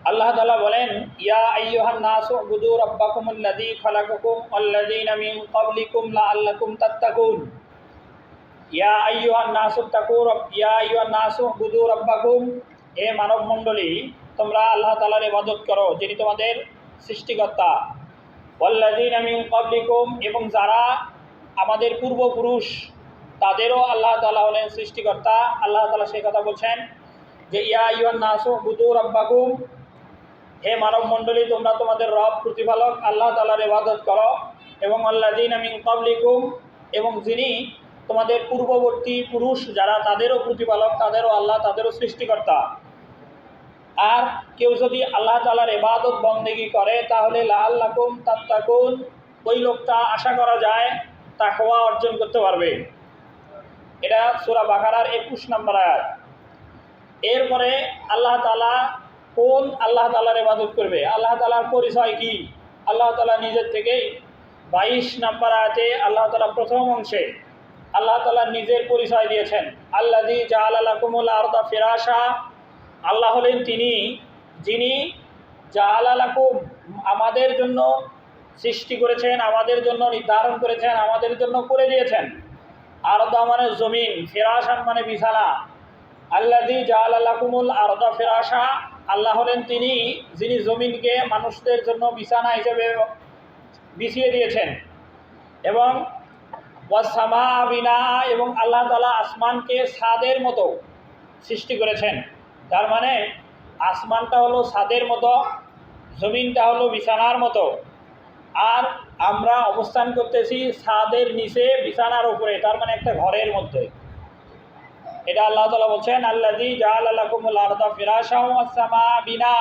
আল্লাহ তাআলা বলেন, ইয়া আইয়ুহান নাসু উবুদু রাব্বাকুমুল্লাযী খালাকাকুম ওয়াল্লাযীনা মিন ক্বাবলিকুম লাআল্লাকুম তাত্তাকুন। ইয়া আইয়ুহান নাসু উবুদু রাব্বাকুম, হে মানব মণ্ডলী, তোমরা আল্লাহ তাআলার ইবাদত করো যিনি তোমাদের সৃষ্টিকর্তা। ওয়াল্লাযীনা মিন ক্বাবলিকুম, এবং যারা আমাদের পূর্বপুরুষ তাদেরও আল্লাহ তাআলা হলেন সৃষ্টিকর্তা। আল্লাহ তাআলা সেই কথা বলছেন যে ইয়া আইয়ুহান নাসু উবুদু রাব্বাকুম, হে মানব মণ্ডলী, তোমরা তোমাদের রব প্রতিপালক আল্লাহ তাআলার ইবাদত করো। এবং আল্লাযীনা মিন ক্বাবলিকুম, এবং যিনি তোমাদের পূর্ববর্তী পুরুষ যারা তাদেরও প্রতিপালক, তাদেরও আল্লাহ, তাদেরও সৃষ্টিকর্তা। আর কেউ যদি আল্লাহ তাআলার ইবাদত বন্দেগী করে তাহলে লাআল্লাকুম তাত্তাকুন, ওই লোকটা আশা করা যায় তাকওয়া অর্জন করতে পারবে। এটা সূরা বাকারার 21 নম্বর আয়াত। এরপরে আল্লাহ তাআলা কোন আল্লাহ তাআলার ইবাদত করবে, আল্লাহ তাআলার পরিচয় কি, আল্লাহ তাআলা নিজের থেকেই 22 নম্বর আয়াতে আল্লাহ তাআলা প্রথম অংশে আল্লাহ তাআলা নিজের পরিচয় দিয়েছেন। আল্লাযী জাআলা লাকুমুল আরদা ফিরাশা, আল্লাহ হলেন তিনি যিনি জাআলা লাকুম, আমাদের জন্য সৃষ্টি করেছেন, আমাদের জন্য নির্ধারণ করেছেন, আমাদের জন্য করে দিয়েছেন। আরদা মানে জমিন, ফিরাশান মানে বিছানা। আল্লাযী জাআলা লাকুমুল আরদা ফিরাশা, আল্লাহ হলেন তিনি যিনি জমিনকে মানুষদের জন্য বিছানা হিসেবে বিছিয়ে দিয়েছেন। এবং ওয়াসসামা বিনা, এবং আল্লাহ তাআলা আসমানকে ছাদের মতো সৃষ্টি করেছেন। তার মানে আসমানটা হলো ছাদের মতো, জমিনটা হলো বিছানার মতো, আর আমরা অবস্থান করতেছি ছাদের নিচে বিছানার উপরে, তার মানে একটা ঘরের মধ্যে। এটা আল্লাহ তাআলা বলছেন আল্লাযী জাআলা লাকুমুল আরদা ফিরাশা ওয়াস-সামা বিনা,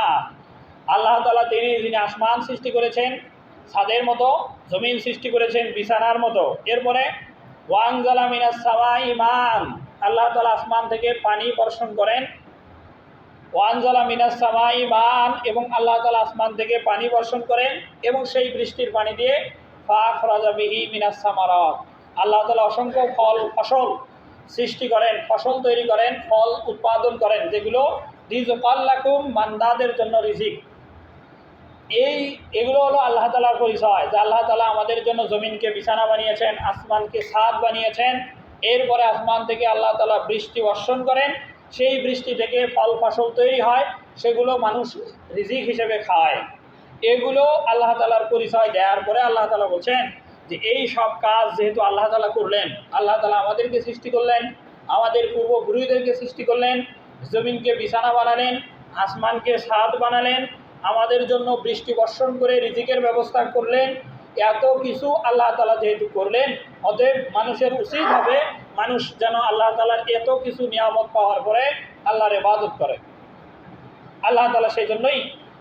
আল্লাহ তাআলা তিনি যিনি আসমান সৃষ্টি করেছেন ছাদের মতো, জমিন সৃষ্টি করেছেন বিছানার মতো। এরপরে ওয়ানজালা মিনাস সামাই মান, আল্লাহ তাআলা আসমান থেকে পানি বর্ষণ করেন। ওয়ানজালা মিনাস সামাই মান, এবং আল্লাহ তাআলা আসমান থেকে পানি বর্ষণ করেন এবং সেই বৃষ্টির পানি দিয়ে ফাখরাজা বিহি মিনাস সামারাত, আল্লাহ তাআলা অসংখ্য ফসল সৃষ্টি করেন, ফসল তৈরি করেন, ফল উৎপাদন করেন, যেগুলো রিজকাল লাকুম, বান্দাদের জন্য রিজিক। এগুলো হলো আল্লাহ তাআলার পরিচয়, যে আল্লাহ তাআলা আমাদের জন্য জমিনকে বিছানা বানিয়েছেন, আসমানকে ছাদ বানিয়েছেন। এরপরে আসমান থেকে আল্লাহ তাআলা বৃষ্টি বর্ষণ করেন, সেই বৃষ্টি থেকে ফল ফসল তৈরি হয়, সেগুলো মানুষ রিজিক হিসেবে খায়। এগুলো আল্লাহ তাআলার পরিচয় দেওয়ার পরে আল্লাহ তাআলা বলছেন যে এই সব কাজ যেহেতু আল্লাহ তাআলা করলেন, আল্লাহ তাআলা আমাদেরকে সৃষ্টি করলেন, আমাদের পূর্বপুরুষদেরকে সৃষ্টি করলেন, জমিনকে বিছানা বানালেন, আসমানকে ছাদ বানালেন, আমাদের জন্য বৃষ্টি বর্ষণ করে রিজিকের ব্যবস্থা করলেন। এত কিছু আল্লাহ তাআলা যেহেতু করলেন, অতএব মানুষের উচিত হবে মানুষ যেন আল্লাহ তাআলার এত কিছু নিয়ামত পাওয়ার পরে আল্লাহর ইবাদত করে। আল্লাহ তাআলা সেই জন্যই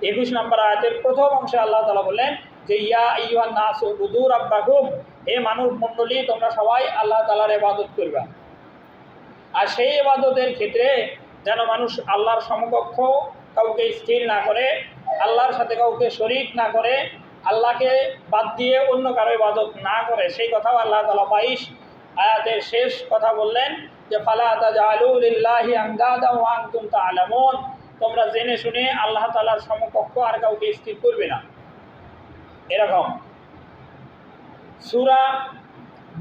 21 নম্বর আয়াতের প্রথম অংশে আল্লাহ তাআলা বললেন যে ইয়া আইয়ুহান নাসু উবুদু রাব্বাকুম, হে মানব মণ্ডলী, তোমরা সবাই আল্লাহ তাআলার ইবাদত করবা। আর সেই ইবাদতের ক্ষেত্রে যেন মানুষ আল্লাহর সমকক্ষ কাউকে স্থির না করে, আল্লাহর সাথে কাউকে শরীক না করে, আল্লাহকে বাদ দিয়ে অন্য কারো ইবাদত না করে, সেই কথাও আল্লাহ তাআলা 22 আয়াতের শেষ কথা বললেন যে ফালা তাজালু লিল্লাহি আনদাদা ওয়া আনতুম তা'লামুন, তোমরা জেনে শুনে আল্লাহ তাআলার সমকক্ষ আর কাউকে স্থির করবে না। এরকম সূরা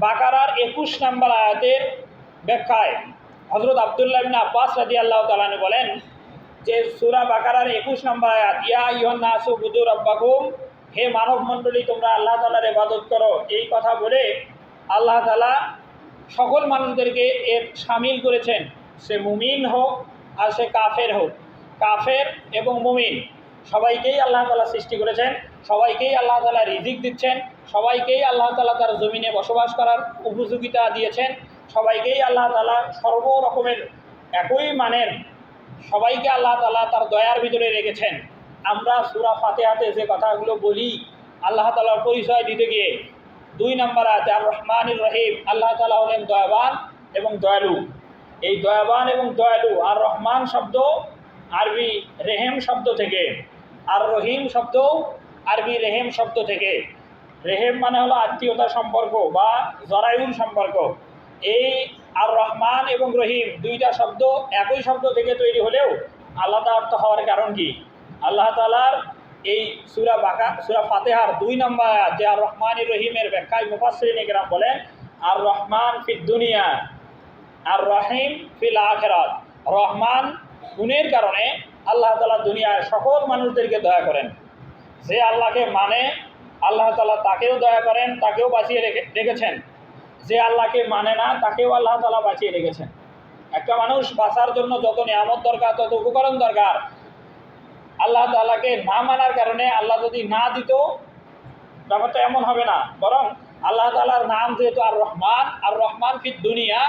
বাকারার 21 নম্বর আয়াতের ব্যাখ্যায় হযরত আব্দুল্লাহ ইবনে আব্বাস রাদিয়াল্লাহু তাআলা আনহু বলেন যে সূরা বাকারার 21 নম্বর আয়াত ইয়া আইয়ুহান নাসু উবুদু রাব্বাকুম, হে মানব মণ্ডলী, তোমরা আল্লাহ তাআলার ইবাদত করো, এই কথা বলে আল্লাহ তাআলা সকল মানুষদেরকে এর শামিল করেছেন, সে মুমিন হোক আর সে কাফের হোক। কাফের এবং মুমিন সবাইকেই আল্লাহ তাআলা সৃষ্টি করেছেন, সবাইকেই আল্লাহ তাআলা রিজিক দিচ্ছেন, সবাইকেই আল্লাহ তাআলা তার জমিনে বসবাস করার উপযোগিতা দিয়েছেন, সবাইকেই আল্লাহ তাআলা সর্বরকমের একই মানের সবাইকে আল্লাহ তাআলা তার দয়ার ভিতরে রেখেছেন। আমরা সূরা ফাতিহাতে যে কথাগুলো বলি আল্লাহ তাআলার পরিচয় দিতে গিয়ে 2 নম্বর আয়াতে আর রহমানির রহিম, আল্লাহ তাআলা হলেন দয়াবান এবং দয়ালু। এই দয়াবান এবং দয়ালু, আর রহমান শব্দ আরবি রেহেম শব্দ থেকে, আর রহিম শব্দ আরবি রেহেম শব্দ থেকে। রেহেম মানে হলো আত্মীয়তা সম্পর্ক বা জরায়ুর সম্পর্ক। এই আর রহমান এবং রহিম দুইটা শব্দ একই শব্দ থেকে তৈরি হলেও আলাদা অর্থ হওয়ার কারণ কি? আল্লাহ তাআলার এই সূরা ফাতিহার 2 নম্বর আয়াত যে আর রহমানির রহিমের ব্যাখ্যায় মুফাসসিরিন ইকরাম বলেন আর রহমান ফিদ দুনিয়া আর রহিম ফিল আখিরাত। রহমান গুণের কারণে আল্লাহ তাআলা দুনিয়ার সকল মানুষদেরকে দয়া করেন। যে আল্লাহকে মানে আল্লাহ তাআলা তাকেও দয়া করেন, তাকেও বাঁচিয়ে রেখেছেন। যে আল্লাহকে মানে না তাকেও আল্লাহ তাআলা বাঁচিয়ে রেখেছেন। একটা মানুষ বাঁচার জন্য যত নিয়ামত দরকার, তত উপকরণ দরকার, আল্লাহ তাআলাকে না মানার কারণে আল্লাহ যদি না দিত ব্যাপারটা এমন হবে না। বরং আল্লাহ তাআলার নাম যেহেতু আর রহমান ফিদ দুনিয়া,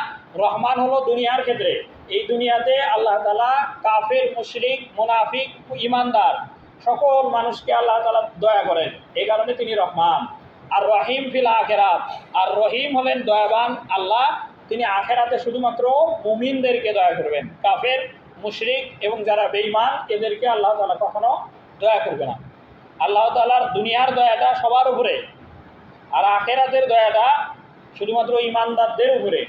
রহমান হলো দুনিয়ার ক্ষেত্রে, এই দুনিয়াতে আল্লাহ তাআলা কাফের, মুশরিক, মুনাফিক, ঈমানদার সকল মানুষকে আল্লাহ তাআলা দয়া করেন, এই কারণে তিনি রহমান। আর রহিম ফিল আখিরাত, আর রহিম হলেন দয়াবান আল্লাহ, তিনি আখিরাতে শুধুমাত্র মুমিনদেরকে দয়া করবেন। কাফের, মুশরিক এবং যারা বেঈমান এদেরকে আল্লাহ তাআলা কখনো দয়া করবে না। আল্লাহ তাআলার দুনিয়ার দয়াটা সবার উপরে, আর আখিরাতের দয়াটা শুধুমাত্র ঈমানদারদের উপরে।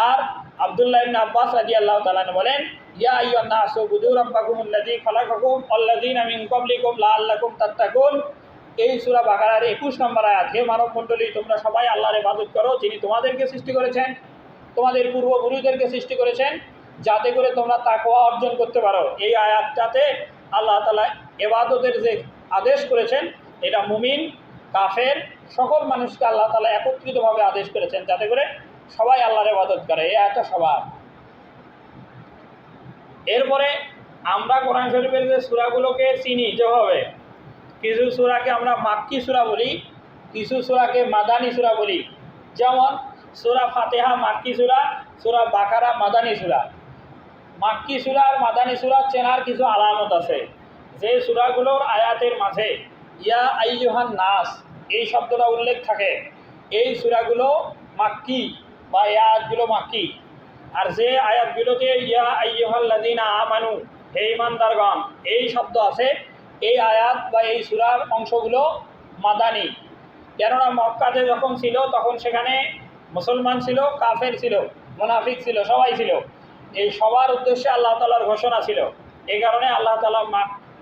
আর আব্দুল্লাহ ইবনে আব্বাস রাদিয়াল্লাহু তাআলা বলেন ইয়া আইয়ুহান নাসু উবুদু রাব্বাকুমুল্লাযী খালাকাকুম ওয়াল্লাযীনা মিন ক্বাবলিকুম লাআল্লাকুম তাত্তাকুন। এই সূরা বাকারার 21 নম্বর আয়াত। হে মানব মণ্ডলী, তোমরা সবাই আল্লাহর ইবাদত করো, যিনি তোমাদেরকে সৃষ্টি করেছেন, তোমাদের পূর্বপুরুষদেরকে সৃষ্টি করেছেন, যাতে করে তোমরা তাকওয়া অর্জন করতে পারো। এই আয়াতটাতে আল্লাহ তাআলা ইবাদতের যে আদেশ করেছেন, এটা মুমিন, কাফের সকল মানুষকে আল্লাহ তাআলা একত্রিতভাবে আদেশ করেছেন, যাতে করে সবাই আল্লাহর ইবাদত করে। এই আয়াতটা সবার। এরপরে আমরা কোরআন শরীফের যে সূরাগুলোকে চিনি যেভাবে, কিছু সূরাকে আমরা মাক্কি সূরা বলি, কিছু সূরাকে মাদানী সূরা বলি। যেমন সূরা ফাতিহা মাক্কি সূরা, সূরা বাকারা মাদানী সূরা। মাক্কি সূরা আর মাদানী সূরা চেনার কিছু আলামত আছে। যে সূরাগুলোর আয়াতের মাঝে ইয়া আইয়ুহান নাস এই শব্দটা উল্লেখ থাকে, এই সূরাগুলো মাক্কি বা এই আয়াতগুলো মাক্কি। আর যে আয়াতগুলোতে ইয়া আইয়ুহাল্লাযীনা আমানু হে ঈমানদারগণ এই শব্দ আছে, এই আয়াত বা এই সূরার অংশগুলো মাদানী। কেননা মক্কাতে যখন ছিল তখন সেখানে মুসলমান ছিল, কাফের ছিল, মুনাফিক ছিল, সবাই ছিল। এই সবার উদ্দেশ্যে আল্লাহ তাআলার ঘোষণা ছিল। এই কারণে আল্লাহ তাআলা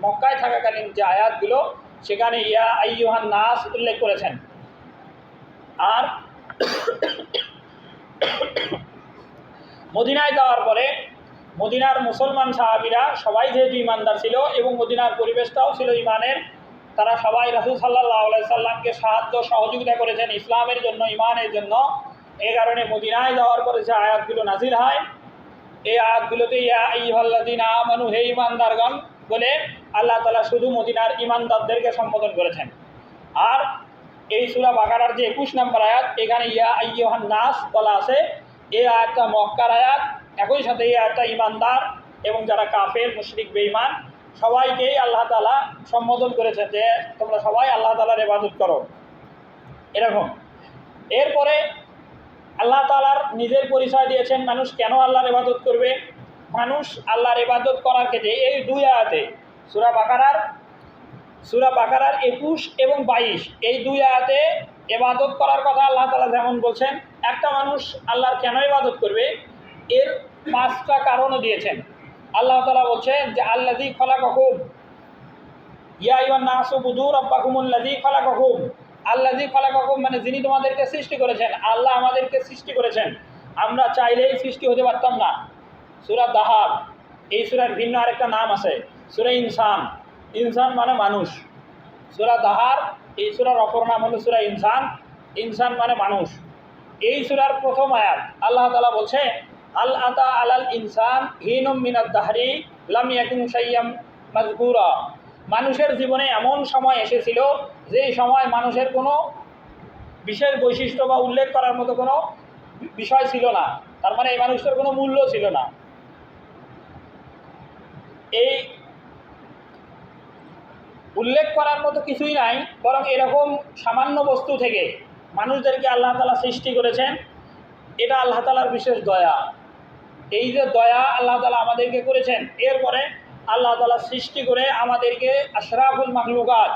মক্কায় থাকাকালীন যে আয়াতগুলো সেখানে ইয়া আইয়ুহান নাস উল্লেখ করেছেন। আর মদিনায় যাওয়ার পরে মদিনার মুসলমান সাহাবীরা সবাই যেহেতু ঈমানদার ছিল এবং মদিনার পরিবেশটাও ছিল ঈমানের, তারা সবাই রাসূল সাল্লাল্লাহু আলাইহি সাল্লামকে সাহায্য সহযোগিতা করেছেন ইসলামের জন্য, ঈমানের জন্য। এই কারণে মদিনায় যাওয়ার পরে যে আয়াতগুলো নাজিল হয়, এই আয়াতগুলোতে ইয়া আইয়ুহাল্লাযীনা আমানু হে ঈমানদারগণ বলে আল্লাহ তাআলা শুধু মদিনার ঈমানদারদেরকে সম্বোধন করেছেন। আর এই সূরা বাকারার যে 21 নম্বর আয়াত, এখানে ইয়া আইয়ুহান নাস বলা আছে। এই আয়াতটা মক্কার আয়াত, একই সাথে এই আয়াতটা ঈমানদার এবং যারা কাফের, মুশরিক, বেঈমান সবাইকেই আল্লাহ তাআলা সম্বোধন করেছেন যে তোমরা সবাই আল্লাহ তাআলার ইবাদত করো, এরকম। এরপরে আল্লাহ তাআলার নিজের পরিচয় দিয়েছেন মানুষ কেন আল্লাহর ইবাদত করবে। মানুষ আল্লাহর ইবাদত করার ক্ষেত্রে এই দুই আয়াতে সূরা বাকারার 21 এবং 22 এই দুই আয়াতে ইবাদত করার কথা আল্লাহ তাআলা যেমন বলছেন, একটা মানুষ আল্লাহর কেন ইবাদত করবে এর 5টা কারণও দিয়েছেন। আল্লাহ তাআলা বলছেন যে আল্লাযী খালাকাকুম ইয়া আইয়ুহান নাসু উবুদু রাব্বাকুমুল্লাযী খালাকাকুম। আল্লাযী খালাকাকুম মানে যিনি তোমাদেরকে সৃষ্টি করেছেন। আল্লাহ আমাদেরকে সৃষ্টি করেছেন, আমরা চাইলেই সৃষ্টি হতে পারতাম না। সূরা দাহাব, এই সূরার ভিন্ন আরেকটা নাম আছে সূরা ইনসান। ইনসান মানে মানুষ। সূরা দাহার এই সূরার অপর নাম হলো সূরা ইনসান। ইনসান মানে মানুষ। এই সূরার প্রথম আয়াত আল্লাহ তাআলা বলছে আল আতা আলাল ইনসান হিনুম মিনাদ দাহরি লাম ইয়াকুন শাইয়াম মাযকুরা। মানুষের জীবনে এমন সময় এসেছিল যেই সময় মানুষের কোনো বিশেষ বৈশিষ্ট্য বা উল্লেখ করার মতো কোনো বিষয় ছিল না। তার মানে এই মানুষটার কোনো মূল্য ছিল না। এই উল্লেখ করার মতো কিছুই নাই, বরং এরকম সামান্য বস্তু থেকে মানুষদেরকে আল্লাহ তাআলা সৃষ্টি করেছেন। এটা আল্লাহ তাআলার বিশেষ দয়া। এই যে দয়া আল্লাহ তাআলা আমাদেরকে করেছেন, এরপরে আল্লাহ তাআলা সৃষ্টি করে আমাদেরকে আশরাফুল মাখলুকাত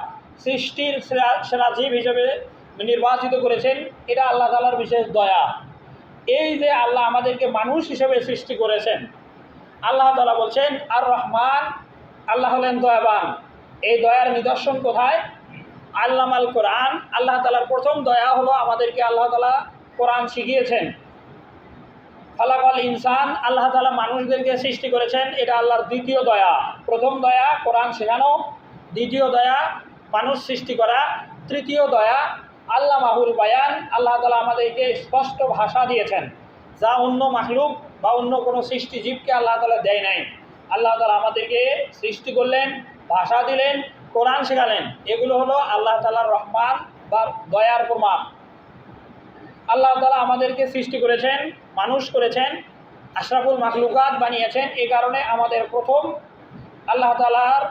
সৃষ্টির সেরা জীব হিসেবে নির্বাচিত করেছেন। এটা আল্লাহ তাআলার বিশেষ দয়া। এই যে আল্লাহ আমাদেরকে মানুষ হিসেবে সৃষ্টি করেছেন, আল্লাহ তাআলা বলছেন আর রহমান, আল্লাহ হলেন দয়াবান। এই দয়ার নিদর্শন কোথায়? আল্লামাল কোরআন, আল্লাহ তাআলার প্রথম দয়া হলো আমাদেরকে আল্লাহ তাআলা কোরআন শিখিয়েছেন। খালাকাল ইনসান, আল্লাহ তাআলা মানুষদেরকে সৃষ্টি করেছেন, এটা আল্লাহর দ্বিতীয় দয়া। প্রথম দয়া কোরআন শেখানো, দ্বিতীয় দয়া মানুষ সৃষ্টি করা, তৃতীয় দয়া আল্লামাহুল বায়ান, আল্লাহ তাআলা আমাদেরকে স্পষ্ট ভাষা দিয়েছেন, যা অন্য মাখলুক বা অন্য কোনো সৃষ্টিজীবকে আল্লাহ তাআলা দেয় নাই। আল্লাহ তাআলা আমাদেরকে সৃষ্টি করলেন, ভাষা দিলেন, কোরআন শেখালেন। এগুলো হলো আল্লাহ তাআলার রহমান বা দয়ার প্রমাণ। আল্লাহ তাআলা আমাদেরকে সৃষ্টি করেছেন, মানুষ করেছেন, আশরাফুল মাখলুকাত বানিয়েছেন। এই কারণে আমাদের প্রথম আল্লাহ তাআলার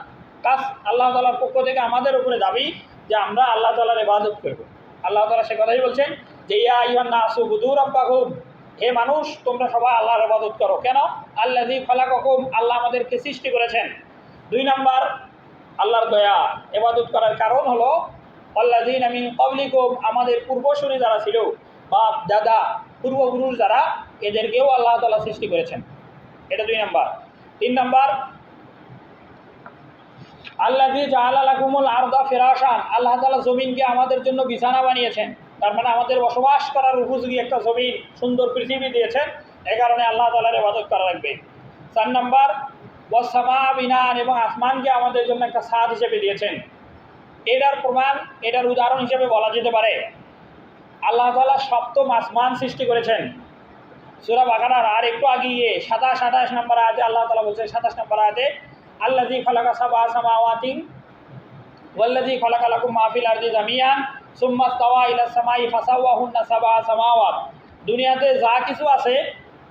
কাজ, আল্লাহ তাআলার পক্ষ থেকে আমাদের উপরে দাবি যে আমরা আল্লাহ তাআলার ইবাদত করব। আল্লাহ তাআলা সে কথাই বলছেন যে ইয়া আইয়ুহান নাসু উবুদু রাব্বাকুম, হে মানুষ তোমরা সবাই আল্লাহর ইবাদত করো। কেন? আল্লাযী খালাকাকুম, আল্লাহ আমাদেরকে সৃষ্টি করেছেন। 2 নাম্বার আল্লাহর দয়া, ইবাদত করার কারণ হলো আল্লাযীনা মিন ক্বাবলিকুম, আমাদের পূর্বসূরি যারা ছিল, বাপ দাদা পূর্বপুরুষ যারা, এদেরকেও আল্লাহ তাআলা সৃষ্টি করেছেন। এটা 2 নাম্বার। 3 নাম্বার আল্লাযী জাআলা লাকুমুল আরদা ফিরাশান, আল্লাহ তাআলা জমিনকে আমাদের জন্য বিছানা বানিয়েছেন। তার মানে আমাদের বসবাস করার উপযোগী একটা জমিন, সুন্দর পৃথিবী দিয়েছেন। এই কারণে আল্লাহ তাআলার ইবাদত করা লাগবে। 4 নাম্বার ওয়াস সামা বিনান, এবং আসমানকে আমাদের জন্য একটা ছাদ হিসেবে দিয়েছেন। এটার প্রমাণ, এটার উদাহরণ হিসেবে বলা যেতে পারে আল্লাহ তাআলা সপ্তম আসমান সৃষ্টি করেছেন। সূরা বাকারার আর একটু আগিয়ে 27 নম্বর আয়াতে আল্লাহ তাআলা বলছেন, 27 নম্বর আয়াতে আল্লাযী খালাকা সাবআ সামাওয়াতিন ওয়াল্লাযী খালাকা লাকুম মা ফিল আরদি জামিআন সুম্মা ইসতাওয়া ইলাস সামাই ফাসাওয়াহুন্না সাবআ সামাওয়াত। দুনিয়াতে যা কিছু আছে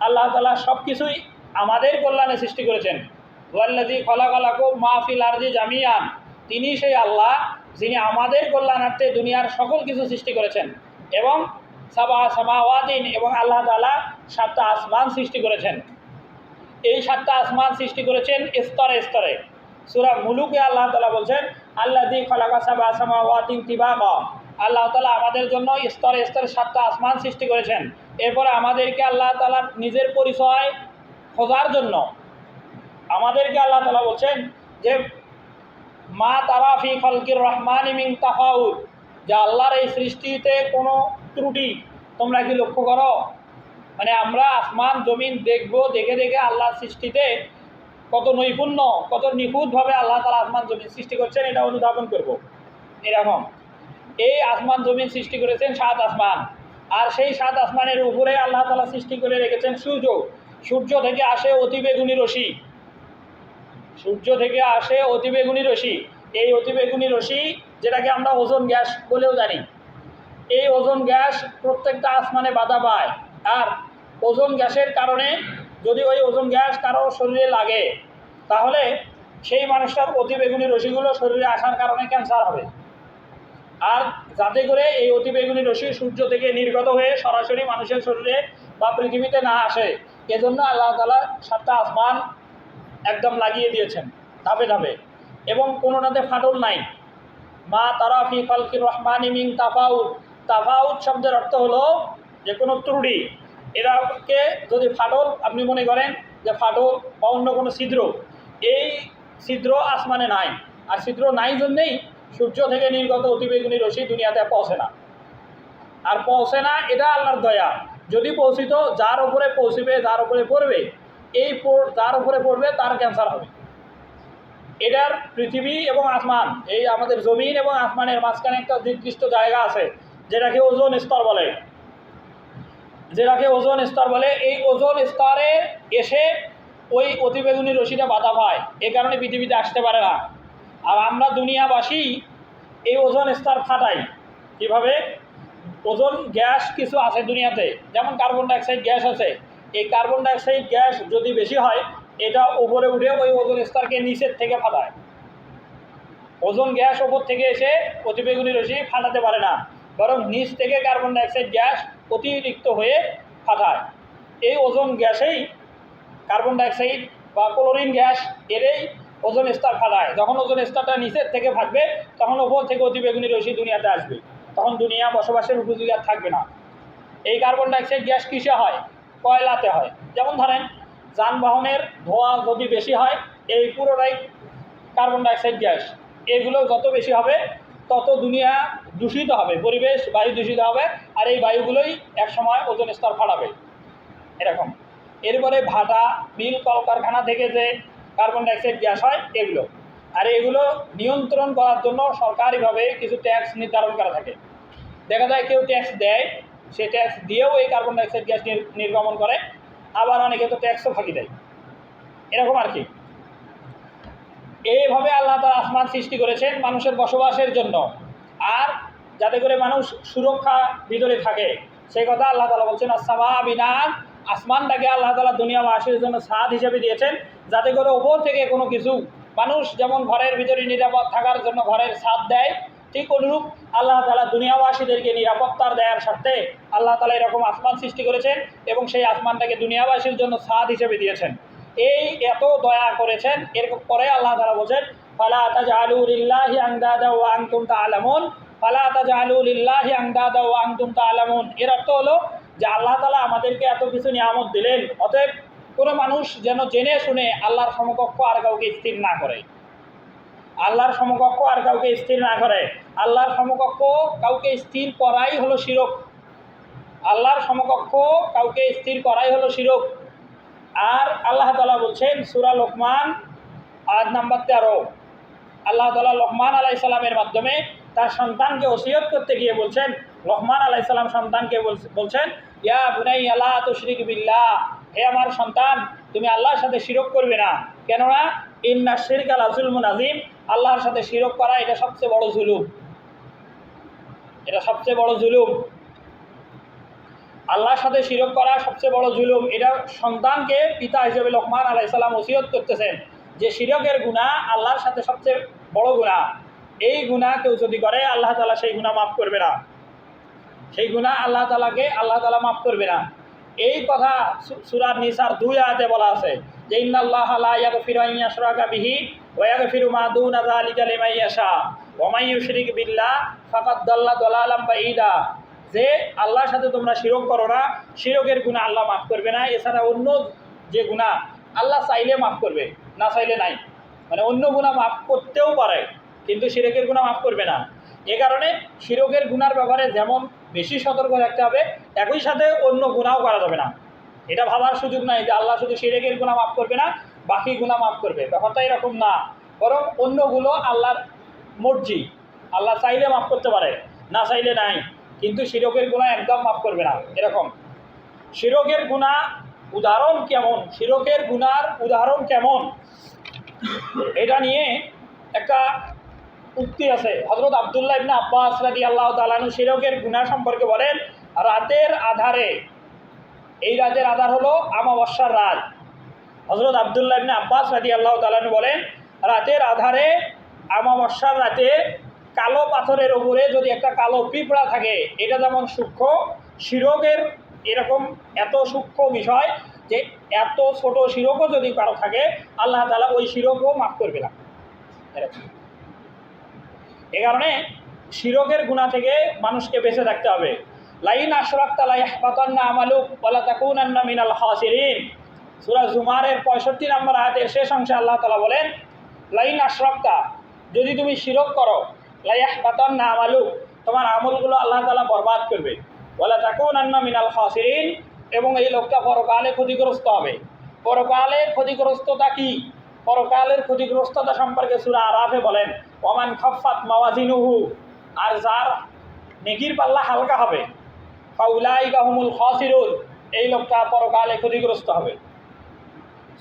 আল্লাহ তাআলা সব কিছুই আমাদের কল্যাণে সৃষ্টি করেছেন। ওয়াল্লাযী খালাকা লাকুম মা ফিল আরদি জামিআন, তিনি সেই আল্লাহ যিনি আমাদের কল্যাণার্থে দুনিয়ার সকল কিছু সৃষ্টি করেছেন। এবং সাবআ সামাওয়াতিন, এবং আল্লাহ তাআলা 7টা আসমান সৃষ্টি করেছেন। এই 7টা আসমান সৃষ্টি করেছেন স্তরে স্তরে। সূরা মুলুকে আল্লাহ তাআলা বলছেন আল্লাযী খালাকা সাবআ সামাওয়াতিন তিবাকা, আল্লাহ তাআলা আমাদের জন্য স্তরে স্তরে 7টা আসমান সৃষ্টি করেছেন। এরপরে আমাদেরকে আল্লাহ তাআলা নিজের পরিচয় খোঁজার জন্য আমাদেরকে আল্লাহ তাআলা বলছেন যে মা তারা ফি খালকির রহমানি মিন তাফাউত, যে আল্লাহর এই সৃষ্টিতে কোনো ত্রুটি তোমরা কি লক্ষ্য করো? মানে আমরা আসমান জমিন দেখব, দেখে দেখে আল্লাহর সৃষ্টিতে কত নৈপুণ্য, কত নিখুঁতভাবে আল্লাহ তাআলা আসমান জমিন সৃষ্টি করছেন, এটা অনুধাবন করব। এরকম এই আসমান জমিন সৃষ্টি করেছেন 7 আসমান, আর সেই 7 আসমানের উপরে আল্লাহ তাআলা সৃষ্টি করে রেখেছেন সূর্য। সূর্য থেকে আসে অতিবেগুনি রশ্মি, সূর্য থেকে আসে অতিবেগুনি রশ্মি। এই অতিবেগুনি রশ্মি যেটাকে আমরা ওজোন গ্যাস বলেও জানি, এই ওজোন গ্যাস প্রত্যেকটা আসমানে বাধা পায়। আর ওজোন গ্যাসের কারণে যদি ওই ওজোন গ্যাস কারো শরীরে লাগে, তাহলে সেই মানুষটার অতিবেগুনি রশ্মিগুলো শরীরে আসার কারণে ক্যান্সার হবে। আর যাতে করে এই অতিবেগুনি রশ্মি সূর্য থেকে নির্গত হয়ে সরাসরি মানুষের শরীরে বা পৃথিবীতে না আসে, এজন্য আল্লাহ তাআলা 7টা আসমান একদম লাগিয়ে দিয়েছেন ধাপে ধাপে, এবং কোনোটাতে ফাটল নাই। মা তারা ফি খালকির রহমানি মিন তাফাউত, তাফাউত শব্দের অর্থ হলো যে কোনো ত্রুটি। এটাকে যদি ফাটল আপনি মনে করেন যে ফাটল বা অন্য কোনো ছিদ্র, এই ছিদ্র আসমানে নাই। আর ছিদ্র নাই জন্যেই সূর্য থেকে নির্গত অতিবেগুনি রশ্মি দুনিয়াতে পৌঁছে না। আর পৌঁছে না, এটা আল্লাহর দয়া। যদি পৌঁছিত, যার উপরে পৌঁছবে, যার উপরে পড়বে, এই যার উপরে পড়বে তার ক্যান্সার হবে। এটার পৃথিবী এবং আসমান, এই আমাদের জমিন এবং আসমানের মাঝখানে একটা নির্দিষ্ট জায়গা আছে যেটাকে ওজোন স্তর বলে, যেটাকে ওজোন স্তর বলে। এই ওজোন স্তরে এসে ওই অতিবেগুনি রশ্মিটা বাধা পায়, এ কারণে পৃথিবীতে আসতে পারে না। আর আমরা দুনিয়াবাসী এই ওজোন স্তর ফাটাই কীভাবে? ওজোন গ্যাস কিছু আছে দুনিয়াতে, যেমন কার্বন ডাইঅক্সাইড গ্যাস আছে। এই কার্বন ডাইঅক্সাইড গ্যাস যদি বেশি হয়, এটা উপরে উঠে ওই ওজোন স্তরকে নিচের থেকে ফাটায়। ওজোন গ্যাস ওপর থেকে এসে অতিবেগুনি রশ্মি ফাটাতে পারে না, বরং নিচ থেকে কার্বন ডাইঅক্সাইড গ্যাস অতিরিক্ত হয়ে ফাটায়। এই ওজোন গ্যাসেই কার্বন ডাইঅক্সাইড বা ক্লোরিন গ্যাস এরই ওজোন স্তর ফাটায়। যখন ওজোন স্তরটা নিচের থেকে ফাটবে, তখন ওপর থেকে অতিবেগুনি রশ্মি দুনিয়াতে আসবে, তখন দুনিয়া বসবাসের উপযোগী আর থাকবে না। এই কার্বন ডাইঅক্সাইড গ্যাস কিসে হয়? কয়লাতে হয়। যেমন ধরেন যানবাহনের ধোঁয়া যদি বেশি হয়, এই পুরোটাই কার্বন ডাইঅক্সাইড গ্যাস। এগুলো যত বেশি হবে তত দুনিয়া দূষিত হবে, পরিবেশ বায়ু দূষিত হবে, আর এই বায়ুগুলোই একসময় ওজোন স্তর ফাটাবে এরকম। এরপরে ভাটা, মিল, কলকারখানা থেকে যে কার্বন ডাইঅক্সাইড গ্যাস হয় এগুলো, আর এগুলো নিয়ন্ত্রণ করার জন্য সরকারিভাবে কিছু ট্যাক্স নির্ধারণ করা থাকে। দেখা যায় কেউ ট্যাক্স দেয়, সে ট্যাক্স দিয়েও এই কার্বন ডাইঅক্সাইড গ্যাস নির্গমন করে, আবার অনেকে তো ট্যাক্সও ফাঁকি দেয়, এরকম আর কি। এইভাবে আল্লাহ তাআলা আসমান সৃষ্টি করেছেন মানুষের বসবাসের জন্য, আর যাতে করে মানুষ সুরক্ষা ভিতরে থাকে সেই কথা আল্লাহ তাআলা বলছেন। আসসামা বিনান, আসমানটাকে আল্লাহ তাআলা দুনিয়াবাসীর জন্য ছাদ হিসেবে দিয়েছেন, যাতে করে ওপর থেকে কোনো কিছু, মানুষ যেমন ঘরের ভিতরে নিরাপদ থাকার জন্য ঘরের ছাদ দেয়, ঠিক অনুরূপ আল্লাহ তাআলা দুনিয়াবাসীদেরকে নিরাপত্তার দেওয়ার স্বার্থে আল্লাহ তাআলা এরকম আসমান সৃষ্টি করেছেন এবং সেই আসমানটাকে দুনিয়াবাসীর জন্য ছাদ হিসেবে দিয়েছেন। এই এত দয়া করেছেন, এরকম পরে আল্লাহ তাআলা বলেন ফালা তাজআলু লিল্লাহি আনদাদা ওয়া আনতুম তা'লামুন, ফালা তাজআলু লিল্লাহি আনদাদা ওয়া আনতুম তা'লামুন। এর অর্থ হলো যে আল্লাহ তাআলা আমাদেরকে এত কিছু নিয়ামত দিলেন, অতএব কোনো মানুষ যেন জেনে শুনে আল্লাহর সমকক্ষ আর কাউকে স্থির না করে, আল্লাহর সমকক্ষ আর কাউকে স্থির না করে। আল্লাহর সমকক্ষ কাউকে স্থির করাই হলো শিরক, আল্লাহর সমকক্ষ কাউকে স্থির করাই হলো শিরক। আর আল্লাহ তাআলা বলছেন সূরা লোকমান আয়াত নাম্বার 13, আল্লাহ তাআলা লোকমান আলাইহিস সালামের মাধ্যমে তার সন্তানকে ওসিয়ত করতে গিয়ে বলছেন, লোকমান আলাইহিস সালাম সন্তানকে বলছেন ইয়া বুনাইয়া লা তুশরিক বিল্লাহ, হে আমার সন্তান তুমি আল্লাহর সাথে শিরক করবে না, কেননা ইন্না শিরকা লাযুলমুন আযীম, আল্লাহর সাথে শিরক করা এটা সবচেয়ে বড় জুলুম, এটা সবচেয়ে বড় জুলুম, আল্লাহর সাথে শিরক করা সবচেয়ে বড় জুলুম। এটা সন্তানকে পিতা হিসেবে লোকমান আলাইহিস সালাম ওসিয়ত করতেছেন যে শিরকের গুনাহ আল্লাহর সাথে সবচেয়ে বড় গুনাহ, এই গুনাহ কেউ যদি করে আল্লাহ তাআলা সেই গুনাহ মাফ করবে না, সেই গুনাহ আল্লাহ তাআলা মাফ করবে না। এই কথা সূরা নিসার 2 আয়াতে বলা আছে যে ইন্নাল্লাহা লা ইয়াগফিরু আন ইউশরাকা বিহি ওয়া ইয়াগফিরু মা দুনা যালিকা লিমান ইয়াশা ওয়া মান ইউশরিক বিল্লাহ ফাকাদ দাল্লা দালালাম বাঈদা, যে আল্লাহর সাথে তোমরা শিরক করো না, শিরকের গুনাহ আল্লাহ মাফ করবে না, এছাড়া অন্য যে গুনাহ আল্লাহ চাইলে মাফ করবে, না চাইলে নাই, মানে অন্য গুনাহ মাফ করতেও পারে কিন্তু শিরকের গুনাহ মাফ করবে না। এ কারণে শিরকের গুনার ব্যাপারে যেমন বেশি সতর্ক থাকতে হবে, একই সাথে অন্য গুনাহও করা যাবে না। এটা ভাবার সুযোগ নাই যে আল্লাহ শুধু শিরকের গুনাহ মাফ করবে না বাকি গুনাহ মাফ করবে, ব্যাপারটা এরকম না, বরং অন্যগুলো আল্লাহর মর্জি, আল্লাহ চাইলে মাফ করতে পারে, না চাইলে নাই, কিন্তু শিরকের গুনাহ একদম মাফ করবে না এরকম। শিরকের গুনাহ উদাহরণ কেমন, শিরকের গুনার উদাহরণ কেমন, এটা নিয়ে একটা উক্তি আছে। হযরত আব্দুল্লাহ ইবনে আব্বাস রাদিয়াল্লাহু তাআলা আনহু শিরকের গুনাহ সম্পর্কে বলেন, রাতের আধারে, এই রাতের আধার হলো আমাবস্যার রাত। হযরত আব্দুল্লাহ ইবনে আব্বাস রাদিয়াল্লাহু তাআলা আনহু বলেন, রাতের আধারে আমাবস্যার রাতে কালো পাথরের উপরে যদি একটা কালো পিঁপড়া থাকে, এটা যেমন সূক্ষ্ম, শিরকের এরকম এত সূক্ষ্ম বিষয় যে এত ছোট শিরকও যদি কারো থাকে আল্লাহ তাআলা ওই শিরকও মাফ করবে না এরকম। এ কারণে শিরকের গুনাহ থেকে মানুষকে বেঁচে থাকতে হবে। লাইন আশরাকতা লা ইয়াহবাতান্না আমালুক ওয়া লা তাকুনান্না মিনাল খাসিরিন, সূরা জুমারের 65 নম্বর আয়াতের শেষ অংশে আল্লাহ তাআলা বলেন লাইন আশরাকতা, যদি তুমি শিরক করো, লা ইয়াহবাতান্না আমালুক, তোমার আমলগুলো আল্লাহ তাআলা বরবাদ করবে, ওয়া লা তাকুনান্না মিনাল খাসিরিন, এবং এই লোকটা পরকালে ক্ষতিগ্রস্ত হবে। পরকালের ক্ষতিগ্রস্ততা কি? পরকালের ক্ষতিগ্রস্ততা সম্পর্কে সূরা আরাফে বলেন ওমান খাফফাত মাওয়াজিনুহু, আর যার নেকির পাল্লা হালকা হবে, ফাউলাইকা হুমুল খাসিরুন, এই লোকটা পরকালে ক্ষতিগ্রস্ত হবে।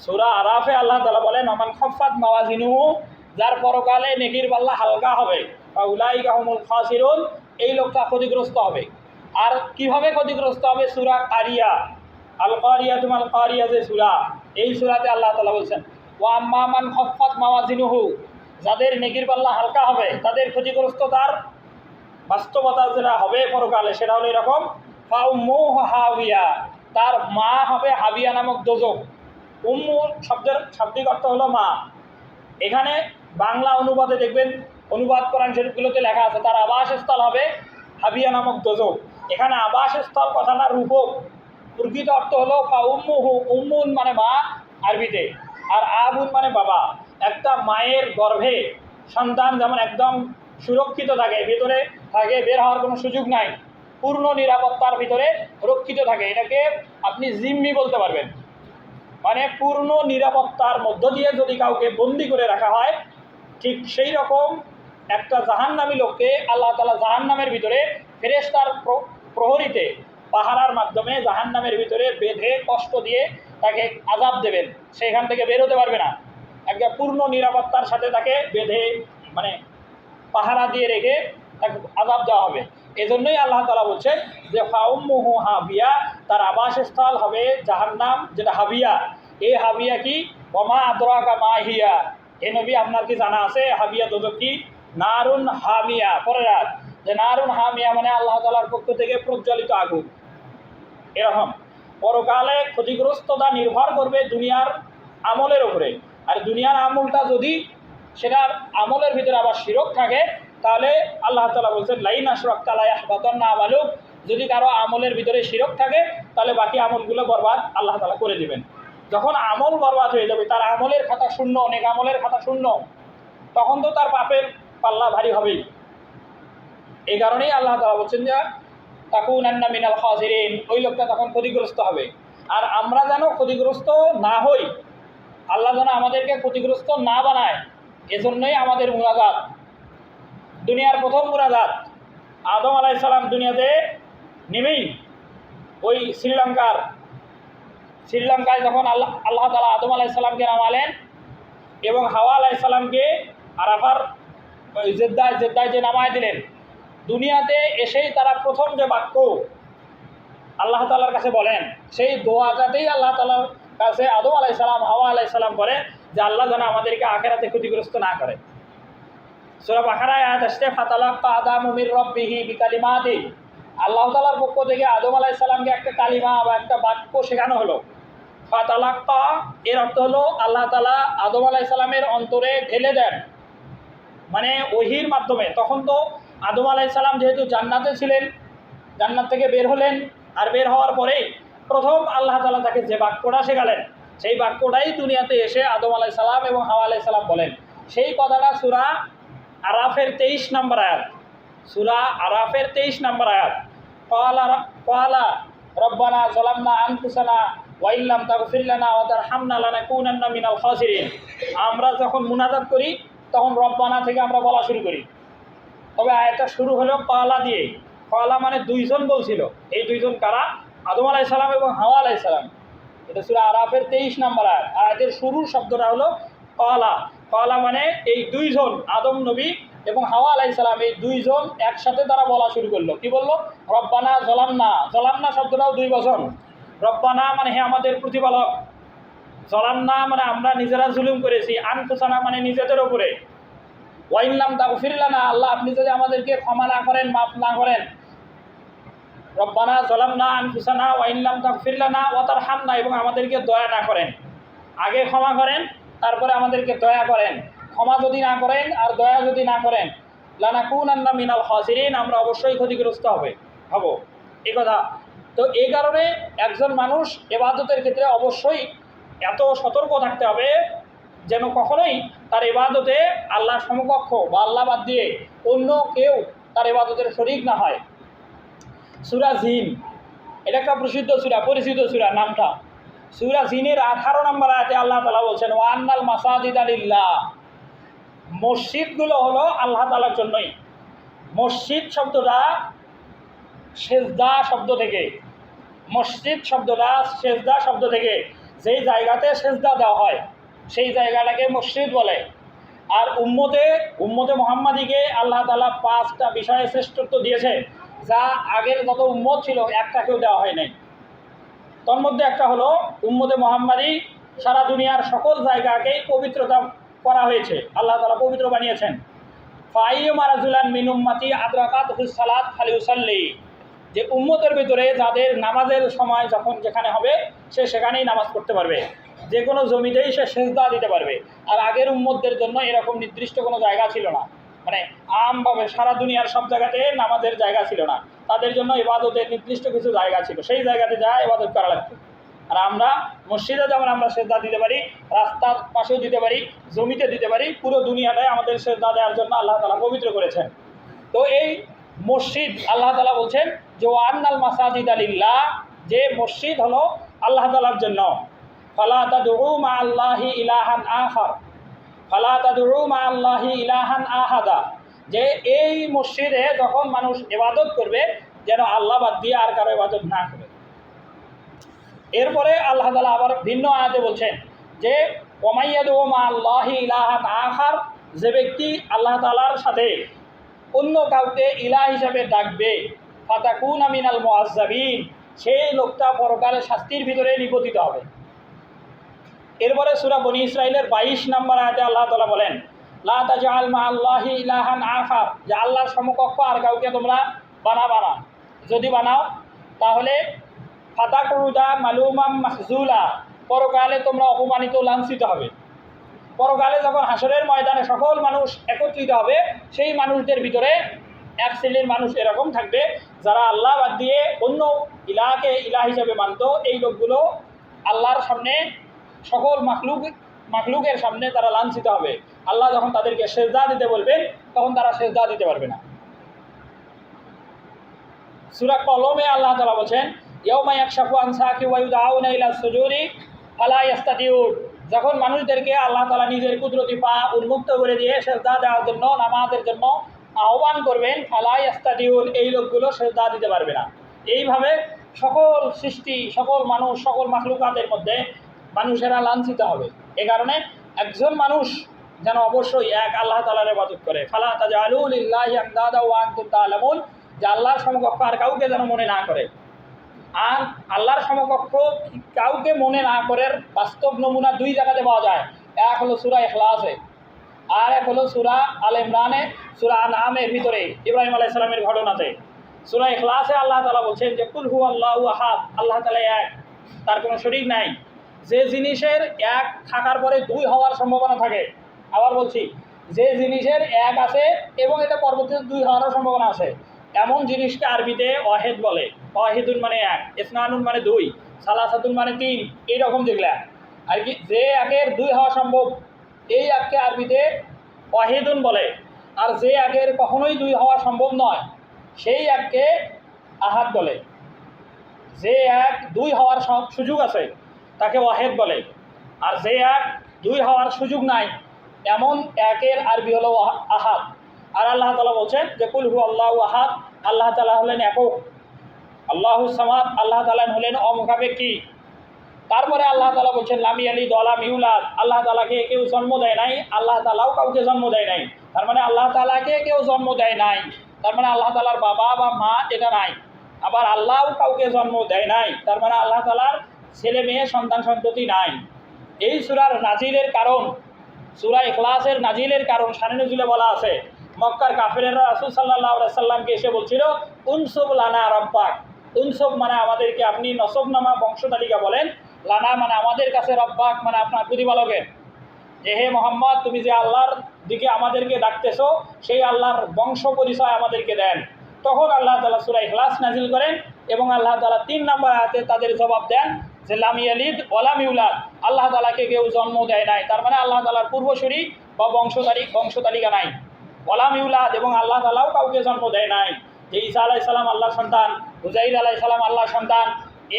সূরা আরাফে আল্লাহ তাআলা বলেন ওমান খাফফাত মাওয়াজিনুহু, যার পরকালে নেকির পাল্লা হালকা হবে, ফাউলাইকা হুমুল খাসিরুন, এই লোকটা ক্ষতিগ্রস্ত হবে। আর কিভাবে ক্ষতিগ্রস্ত হবে? সূরা কারিয়া, আল কারিয়াতু মাল কারিয়া যে সূরা, এই সূরাতে আল্লাহ তাআলা বলছেন ওয়া আম্মা মান খাফফাত মাওয়াজিনুহু, যাদের নেকির পাল্লা হালকা হবে তাদের ক্ষতিগ্রস্ততার বাস্তবতা যেটা হবে পরকালে সেটা হলো এরকম, ফাউম্মুহু হাবিয়া, তার মা হবে হাবিয়া নামক দোজখ। উম্মু শব্দের শাব্দিক অর্থ হলো মা। এখানে বাংলা অনুবাদে দেখবেন, অনুবাদ কোরআন শরীফগুলোতে লেখা আছে তার আবাসস্থল হবে হাবিয়া নামক দোজখ। এখানে আবাসস্থল কথাটা রূপক, প্রকৃত অর্থ হলো ফাউম্মুহু, উম্মুন মানে মা আরবিতে, আর আবুন মানে বাবা। একটা মায়ের গর্ভে সন্তান যেমন একদম সুরক্ষিত থাকে, ভিতরে থাকে, বের হওয়ার কোনো সুযোগ নাই, পূর্ণ নিরাপত্তার ভিতরে রক্ষিত থাকে, এটাকে আপনি জিম্মি বলতে পারবেন। মানে পূর্ণ নিরাপত্তার মধ্য দিয়ে যদি কাউকে বন্দি করে রাখা হয়, ঠিক সেই রকম একটা জাহান্নামী লোককে আল্লাহ তাআলা জাহান্নামের ভিতরে ফেরেশতার প্রহরীতে পাহারার মাধ্যমে জাহান্নামের ভিতরে বেঁধে কষ্ট দিয়ে তাকে আযাব দেবেন, সেখান থেকে বের হতে পারবে না। একটা পূর্ণ নিরাপত্তার সাথে তাকে বেঁধে মানে পাহারা দিয়ে রেখে তাকে আযাব দেওয়া হবে। এজন্যই আল্লাহ তাআলা বলছেন যে ফাউম্মুহু হাবিয়া, তার আবাসস্থল হবে জাহান্নাম, যেটা হাবিয়া। এই হাবিয়া কি? ওমা আদরাকা মা হিয়া, এ নবী আপনার কি জানা আছে হাবিয়া দোজখ কি? নারুন হামিয়া। পরের রাত যে নারুন হামিয়া মানে আল্লাহ তাআলার পক্ষ থেকে প্রজ্বলিত আগুন। এরকম পরকালে ক্ষতিগ্রস্ততা নির্ভর করবে দুনিয়ার আমলের উপরে। আর দুনিয়ার আমলটা যদি সেটার আমলের ভিতরে আবার শিরক থাকে, তাহলে আল্লাহ তাআলা বলছেন লাইন আশরাকতা লা ইয়াহবাতান্না আমালুক, যদি কারো আমলের ভিতরে শিরক থাকে তাহলে বাকি আমলগুলো বরবাদ আল্লাহ তাআলা করে দিবেন। যখন আমল বরবাদ হয়ে যাবে, তার আমলের খাতা শূন্য, অনেক আমলের খাতা শূন্য, তখন তো তার পাপের পাল্লা ভারী হবেই। এই কারণেই আল্লাহ তাআলা বলছেন যে তাকুনান্না মিনাল খাসিরিন, ওই লোকটা তখন ক্ষতিগ্রস্ত হবে। আর আমরা যেন ক্ষতিগ্রস্ত না হই, আল্লাহ যেন আমাদেরকে ক্ষতিগ্রস্ত না বানায়, এজন্যই আমাদের মুনাজাত। দুনিয়ার প্রথম মুনাজাত আদম আলাইহিস সালাম দুনিয়াতে নেমেই ওই শ্রীলঙ্কায় যখন আল্লাহ তাআলা আদম আলাইহিস সালামকে নামালেন এবং হাওয়া আলাইহিস সালামকে আরাফার জেদ্দায় যে নামায় দিলেন, দুনিয়াতে এসেই তারা প্রথম যে বাক্য আল্লাহ তাআলার কাছে বলেন, সেই দোয়াটাতেই আল্লাহ তাআলার কাছে আদম আলাইহিস সালাম, হাওয়া আলাইহিস সালাম করে যে আল্লাহ যেন আমাদেরকে আখিরাতে ক্ষতিগ্রস্ত না করে। সূরা বাকারায় আয়াত আসছে ফাতালাক্কা আদামু মির রাব্বিহি বিকালিমাতিন, আল্লাহ তাআলার পক্ষ থেকে আদম আলাইহিস সালামকে একটা কালিমা বা একটা বাক্য শেখানো হলো। ফাতালাক্কা এর অর্থ হলো আল্লাহ তাআলা আদম আলাইহিস সালামের অন্তরে ঢেলে দেন, মানে ওহির মাধ্যমে। তখন তো আদম আলাইহিস সালাম যেহেতু জান্নাতে ছিলেন, জান্নাত থেকে বের হলেন, আর বের হওয়ার পরেই প্রথম আল্লাহ তাআলা তাকে যে বাক্যটা শেখালেন, সেই বাক্যটাই দুনিয়াতে এসে আদম আলাইহিস সালাম এবং হাওয়া আলাইহিস সালাম বলেন। সেই কথাটা সূরা আরাফের 23 নম্বর আয়াত, সূরা আরাফের 23 নম্বর আয়াত, ক্বালা রব্বানা যালামনা আনফুসানা ওয়া ইল্লাম তাগফির লানা ওয়া তারহামনা লানাকুনান্না মিনাল খাসিরিন। আমরা যখন মুনাজাত করি তখন রব্বানা থেকে আমরা বলা শুরু করি, তবে আয়াতটা শুরু হলো ক্বালা দিয়ে। ক্বালা মানে দুইজন বলছিল, এই দুইজন কারা? আদম আলাইহিস সালাম এবং হাওয়া আলাইহিস সালাম। এটা সূরা আরাফের 23 নম্বর আয়াত। আয়াতের শুরুর শব্দটা হলো ক্বালা। ক্বালা মানে এই দুইজন, আদম নবী এবং হাওয়া আলাইহিস সালাম, এই দুইজন একসাথে তারা বলা শুরু করলো। কি বললো? রব্বানা যালামনা। যালামনা শব্দটাও দুই বচন। রব্বানা মানে হে আমাদের প্রতিপালক, যালামনা মানে আমরা নিজেরা জুলুম করেছি, আনফুসানা মানে নিজেদের উপরে, ওয়া ইল্লাম তাগফির লানা, আল্লাহ আপনি যদি আমাদেরকে ক্ষমা না করেন, মাফ না করেন। রব্বানা যালামনা আনফুসানা ওয়া ইল্লাম তাগফির লানা ওয়া তারহামনা, এবং আমাদেরকে দয়া না করেন। আগে ক্ষমা করেন, তারপরে আমাদেরকে দয়া করেন। ক্ষমা যদি না করেন আর দয়া যদি না করেন, লানাকুনান্না মিনাল খাসিরিন, আমরা অবশ্যই ক্ষতিগ্রস্ত হব। এই কথা তো এই কারণে একজন মানুষ ইবাদতের ক্ষেত্রে অবশ্যই এত সতর্ক থাকতে হবে যেন কখনোই তার ইবাদতে আল্লাহ সমকক্ষ বা আল্লাহ বাদ দিয়ে অন্য কেউ তার ইবাদতের শরীক না হয়। সূরা জিন, এটা একটা প্রসিদ্ধ সূরা, পরিচিত সূরা নামটা। সূরা জিনের 18 নম্বর আয়াতে আল্লাহ তাআলা বলছেন ওয়া আন্নাল মাসাজিদা লিল্লাহ, মসজিদগুলো হলো আল্লাহ তাআলার জন্যই। মসজিদ শব্দটা সেজদা শব্দ থেকে, মসজিদ শব্দটা সেজদা শব্দ থেকে, যেই জায়গাতে সেজদা দেওয়া হয় সেই জায়গাটাকে মসজিদ বলে। আর উম্মতে মুহাম্মাদিকে আল্লাহ তাআলা 5টা বিষয়ে শ্রেষ্ঠত্ব দিয়েছে, যা আগের যত উম্মত ছিল একটাকেও দেওয়া হয় নাই। তার মধ্যে একটা হলো উম্মতে মুহাম্মাদি সারা দুনিয়ার সকল জায়গাকেই পবিত্রতা করা হয়েছে, আল্লাহ তাআলা পবিত্র বানিয়েছেন। ফাইয়ুমা রাজুলান মিন উম্মতি আদরাকাতহুস সালাত ফালিউসাল্লি, যে উম্মতের ভিতরে যাদের নামাজের সময় যখন যেখানে হবে সে সেখানেই নামাজ পড়তে পারবে, যে কোনো জমিতেই সে সেজদা দিতে পারবে। আর আগের উম্মতদের জন্য এরকম নির্দিষ্ট কোনো জায়গা ছিল না, মানে আমভাবে সারা দুনিয়ার সব জায়গাতে নামাজের জায়গা ছিল না, তাদের জন্য ইবাদতের নির্দিষ্ট কিছু জায়গা ছিল, সেই জায়গাতে যা ইবাদত করা লাগতো। আর আমরা মসজিদে যেমন আমরা সেজদা দিতে পারি, রাস্তার পাশেও দিতে পারি, জমিতে দিতে পারি, পুরো দুনিয়াটাই আমাদের সেজদা দেওয়ার জন্য আল্লাহ তাআলা পবিত্র করেছেন। তো এই মসজিদ আল্লাহ তাআলা বলছেন যে ওয়ান্নাল মাসাজিদা লিল্লাহ, যে মসজিদ হলো আল্লাহ তাআলার জন্য। ফালা তাদউ মা আল্লাহি ইলাহান আখার, ফালা তাদউ মা আল্লাহি ইলাহান আহাদা, যে এই মসজিদে যখন মানুষ ইবাদত করবে যেন আল্লাহ বাদ দিয়ে আর কারো ইবাদত না করে। এরপরে আল্লাহ তাআলা আবার ভিন্ন আয়াতে বলছেন যে ওমাইয়াদউ মা আল্লাহি ইলাহান আখার, যে ব্যক্তি আল্লাহ তাআলার সাথে অন্য কাউকে ইলাহ হিসাবে ডাকবে, ফাতাকুনা মিনাল মুআজ্জাবিন, সেই লোকটা পরকালে শাস্তির ভিতরে নিপতিত হবে। এরপরে সূরা বনী ইসরাঈলের 22 নম্বর আয়াতে আল্লাহ তাআলা বলেন লা তাজআল মা আল্লাহি ইলাহান আখার, যে আল্লাহর সমকক্ষ আর কাউকে তোমরা বানাবা না, যদি বানাও তাহলে ফাতাকুদা মালুমাম মাহজুলা, পরকালে তোমরা অপমানিত লাঞ্ছিত হবে। পরকালে যখন হাসরের ময়দানে সকল মানুষ একত্রিত হবে, সেই মানুষদের ভিতরে এক শ্রেণীর মানুষ এরকম থাকবে যারা আল্লাহ বাদ দিয়ে অন্য ইলাহকে ইলাহ হিসাবে মানত। এই লোকগুলো আল্লাহর সামনে সকল মাখলুকের সামনে তারা লাঞ্ছিত হবে। আল্লাহ যখন তাদেরকে সেজদা দিতে বলবেন তখন তারা সেজদা দিতে পারবে না। সূরা কলমে আল্লাহ তাআলা বলেন ইয়াউমা ইয়াকশাফু আন সাকি ওয়া ইউদাউনা ইলা সুজুদি ফালা ইস্তাতিউন, যখন মানুষদেরকে আল্লাহ তাআলা নিজের কুদরতি পা উন্মুক্ত করে দিয়ে সেজদা দেওয়ার জন্য, নামাজের জন্য আহ্বান করবেন, ফালা ইস্তাতিউন, এই লোকগুলো সেজদা দিতে পারবে না। এইভাবে সকল সৃষ্টি, সকল মানুষ, সকল মাখলুকাতের মধ্যে মানুষেরা লাঞ্ছিত হবে। এ কারণে একজন মানুষ যেন অবশ্যই এক আল্লাহ তাআলার ইবাদত করে। ফালা তাজআলু লিল্লাহি আনদাদা ওয়া আনতুম তা'লামুন, যে আল্লাহর সমকক্ষ আর কাউকে যেন মনে না করে। আর আল্লাহর সমকক্ষ কাউকে মনে না করার বাস্তব নমুনা দুই জায়গাতে পাওয়া যায়। এক হলো সূরা ইখলাসে, আর এক হলো সূরা আল ইমরানে, সূরা আনআমের ভিতরে ইব্রাহিম আলাইহিস সালামের ঘটনাতে। সূরা ইখলাসে আল্লাহ তাআলা বলছেন যে কুল হুয়াল্লাহু আহাদ, আল্লাহ তাআলা এক, তার কোনো শরীক নাই। যে জিনিসের এক থাকার পরে দুই হওয়ার সম্ভাবনা থাকে, আবার বলছি যে জিনিসের এক আছে এবং এটা পরবর্তীতে দুই হওয়ারও সম্ভাবনা আছে, এমন জিনিসকে আরবিতে ওয়াহিদ বলে। ওয়াহিদুন মানে এক, ইসনানুন মানে দুই, সালাসাতুন মানে তিন, এইরকম যেগুলা আর কি, যে একের দুই হওয়া সম্ভব এই এককে আরবিতে ওয়াহিদুন বলে। আর যে একের কখনোই দুই হওয়া সম্ভব নয় সেই এককে আহাদ বলে। যে এক দুই হওয়ার সুযোগ আছে তাকে ওয়াহিদ বলে, আর যে এক দুই হওয়ার সুযোগ নাই এমন একের আরবি হলো আহাদ। আর আল্লাহ তাআলা বলছেন যে কুল হুয়াল্লাহু আহাদ, আল্লাহ তাআলা হলেন একক। আল্লাহুস সামাদ, আল্লাহ তাআলা হলেন অমুখাপেক্ষী। তারপরে আল্লাহ তাআলা বলছেন লাম ইয়ালিদ ওয়া লাম ইউলাদ, আল্লাহ তাআলাকে কেউ জন্ম দেয় নাই, আল্লাহ তাআলাও কাউকে জন্ম দেয় নাই। তার মানে আল্লাহ তাআলাকে কেউ জন্ম দেয় নাই, তার মানে আল্লাহ তাআলার বাবা বা মা এটা নাই। আবার আল্লাহও কাউকে জন্ম দেয় নাই, তার মানে আল্লাহ তাআলার ছেলে মেয়ে সন্তান সন্ততি নাই। এই সূরার নাজিলের কারণ, সূরা ইখলাসের নাজিলের কারণ শানে নজুলে বলা আছে মক্কার কাফেরেরা রাসূল সাল্লাল্লাহু আলাইহি সাল্লামকে এসে বলছিল উনসুব লানা রাব্বাক, উনসুব মানে আমাদেরকে আপনি নসবনামা বংশ তালিকা বলেন, লানা মানে আমাদের কাছে, রব্বাক মানে আপনার প্রতিপালকের, যে হে মোহাম্মদ তুমি যে আল্লাহর দিকে আমাদেরকে ডাকতেছো সেই আল্লাহর বংশ পরিচয় আমাদেরকে দেন। তখন আল্লাহ তাআলা সূরা ইখলাস নাজিল করেন এবং আল্লাহ তাআলা 3 নম্বর আয়াতে তাদের জবাব দেন যে লাম ইয়ালিদ ওয়া লাম ইউলাদ, আল্লাহ তাআলাকে কেউ জন্ম দেয় নাই, তার মানে আল্লাহ তাআলার পূর্বসূরি বা বংশ তালিকা নাই। ওয়া লাম ইউলাদ, এবং আল্লাহ তাআলাও কাউকে জন্ম দেয় নাই। যে ঈসা আলাইহিস সালাম আল্লাহর সন্তান, উযাইর আলাইহিস সালাম আল্লাহর সন্তান,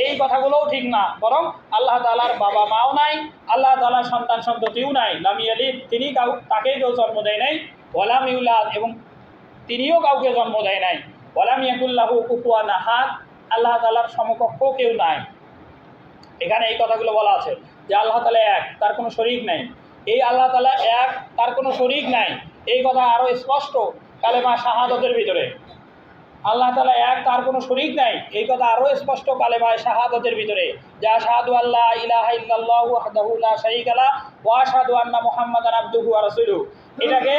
এই কথাগুলোও ঠিক না, বরং আল্লাহ তাআলার বাবা মাও নাই, আল্লাহ তাআলার সন্তান সন্ততিও নাই। লাম ইয়ালিদ, তিনি তাকে কেউ জন্ম দেয় নাই, ওয়া লাম ইউলাদ, এবং তিনিও কাউকে জন্ম দেয় নাই। ওয়া লাম ইয়াকুল লাহু কুফুয়ান আহাদ, আল্লাহ তাআলার সমকক্ষ কেউ নাই। এখানে এই কথাগুলো বলা আছে যে আল্লাহ তাআলা এক, তার কোনো শরীক নাই। এই আল্লাহ তাআলা এক, তার কোনো শরীক নাই, এই কথা আরও স্পষ্ট কালেমা শাহাদাতের ভিতরে। আল্লাহ তাআলা এক, তার কোনো শরীক নাই, এই কথা আরও স্পষ্ট কালেমায়ে শাহাদাতের ভিতরে, যে আশহাদু আল্লা ইলাহা ইল্লাল্লাহু ওয়াহদাহু লা শারীকা লাহু ওয়া আশহাদু আন্না মুহাম্মাদান আবদুহু ওয়া রাসূলুহু। এটাকে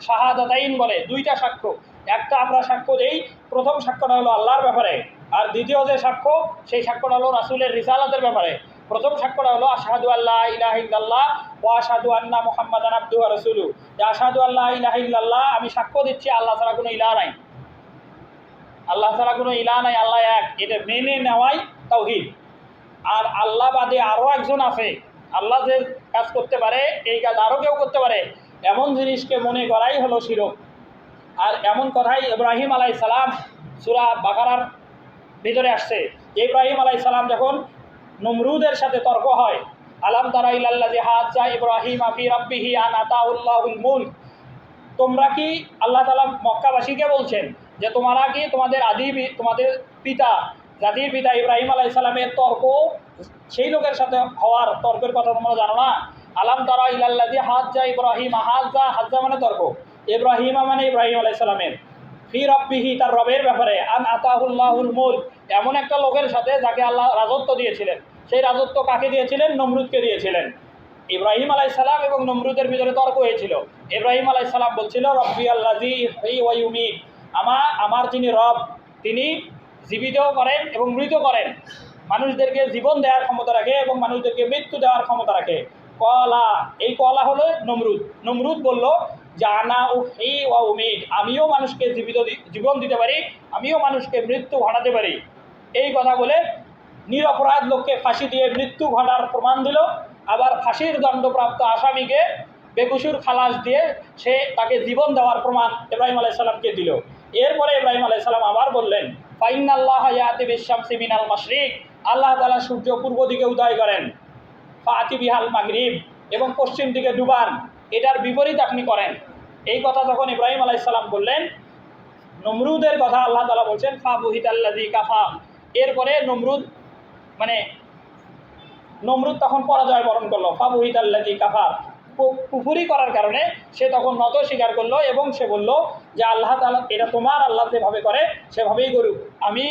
শাহাদাতাইন বলে, দুইটা সাক্ষ্য। একটা আমরা সাক্ষ্য দেই, প্রথম সাক্ষ্যটা হলো আল্লাহর ব্যাপারে, আর দ্বিতীয় যে সাক্ষ্য সেই সাক্ষ্যটা হলো রাসূলের রিসালাতের ব্যাপারে। প্রথম সাক্ষ্যটা হলো আশহাদু আল্লা ইলাহা ইল্লাল্লাহ ওয়া আশহাদু আন্না মুহাম্মাদান আবদুহু ওয়া রাসূলুহু, যে আশহাদু আল্লা ইলাহা ইল্লাল্লাহ, আমি সাক্ষ্য দিচ্ছি আল্লাহ ছাড়া কোনো ইলাহ নাই, আল্লাহ ছাড়া কোনো ইলাহ নাই, আল্লাহ এক, এটা মেনে নেওয়াই তাওহীদ। আর আল্লাহ বাদে আরও একজন আছে, আল্লাহ যে কাজ করতে পারে এই কাজ আরও কেউ করতে পারে, এমন জিনিসকে মনে করাই হলো শিরক। আর এমন কথাই ইব্রাহিম আলাইহিস সালাম সূরা বাকারার ভিতরে আসছে। ইব্রাহিম আলাইহিস সালাম যখন নমরুদের সাথে তর্ক হয়, আলাম তারা ইলাল্লাযী হাজ্জা ইব্রাহিম ফি রাব্বিহি আন আতাহুল্লাহুল মুলক, তোমরা কি, আল্লাহ তাআলা মক্কাবাসীকে বলছেন যে তোমরা কি তোমাদের পিতা, জাতির পিতা ইব্রাহিম আলাইহিস সালামের তর্ক সেই লোকের সাথে হওয়ার তর্কের কথা তোমরা জানো না? আলাম তারা ইলাল্লাযী হাজ্জা ইব্রাহিম, হাজ্জা মানে তর্ক, ইব্রাহিম মানে ইব্রাহিম আলাইহিস সালামের, ফি রাব্বিহি তার রবের ব্যাপারে, আন আতাহুল্লাহুল মুলক এমন একটা লোকের সাথে যাকে আল্লাহ রাজত্ব দিয়েছিলেন। সেই রাজত্ব কাকে দিয়েছিলেন? নমরুদকে দিয়েছিলেন। ইব্রাহিম আলাইহিস সালাম এবং নমরুদের ভিতরে তর্ক হয়েছিল। ইব্রাহিম আলাইহিস সালাম বলছিল রব্বি আল্লাযী ইউহয়ী ওয়া ইউমীত, আমার যিনি রব তিনি জীবিতও করেন এবং মৃত করেন, মানুষদেরকে জীবন দেওয়ার ক্ষমতা রাখে এবং মানুষদেরকে মৃত্যু দেওয়ার ক্ষমতা রাখে। কলা, এই কলা হলো নমরুদ। নমরুদ বলল যে আনা উহয়ী ওয়া উমীত, আমিও মানুষকে জীবন দিতে পারি, আমিও মানুষকে মৃত্যু ঘটাতে পারি। এই কথা বলে নিরপরাধ লোককে ফাঁসি দিয়ে মৃত্যু ঘটার প্রমাণ দিল। আবার ফাঁসির দণ্ডপ্রাপ্ত আসামিকে বেকসুর খালাস দিয়ে তাকে জীবন দেওয়ার প্রমাণ ইব্রাহিম আলাইহিস সালামকে দিল। এরপরে ইব্রাহিম আলাইহিস সালাম আবার বললেন ফাইন্নাল্লাহা ইয়াতি বিশ-শামসি মিনাল মাশরিক, আল্লাহ তাআলা সূর্য পূর্ব দিকে উদয় করেন, ফাতি বিহাল মাগরিব, এবং পশ্চিম দিকে ডুবান, এটার বিপরীত আপনি করেন। এই কথা যখন ইব্রাহিম আলাইহিস সালাম বললেন, নমরুদের কথা আল্লাহ তাআলা বলছেন ফাবুহিতাল্লাযী কাফা, এরপরে নমরুদ তখন পরাজয় বরণ করলো। ফাবুহিতাল্লাযী কাফার, কুফরি করার কারণে সে তখন নত স্বীকার করলো এবং সে বলল যে আল্লাহ তাআলা, এটা তোমার আল্লাহ যেভাবে করে সেভাবেই করুক, আমি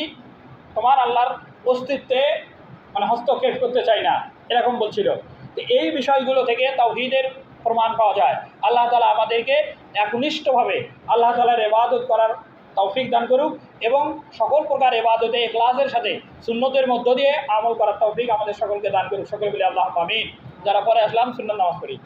তোমার আল্লাহর অস্তিত্বে হস্তক্ষেপ করতে চাই না, এরকম বলছিল। তো এই বিষয়গুলো থেকে তাওহীদের প্রমাণ পাওয়া যায়। আল্লাহ তাআলা আমাদেরকে একনিষ্ঠভাবে আল্লাহ তাআলার ইবাদত করার তৌফিক দান করুক এবং সকল প্রকার ইবাদতে ইখলাসের সাথে সুন্নতের মধ্য দিয়ে আমল করার তৌফিক আমাদের সকলকে দান করুক। সকলে বলি আল্লাহুম্মা আমিন। যারা পরে আসলাম সুন্নাত নামাজ পড়ি।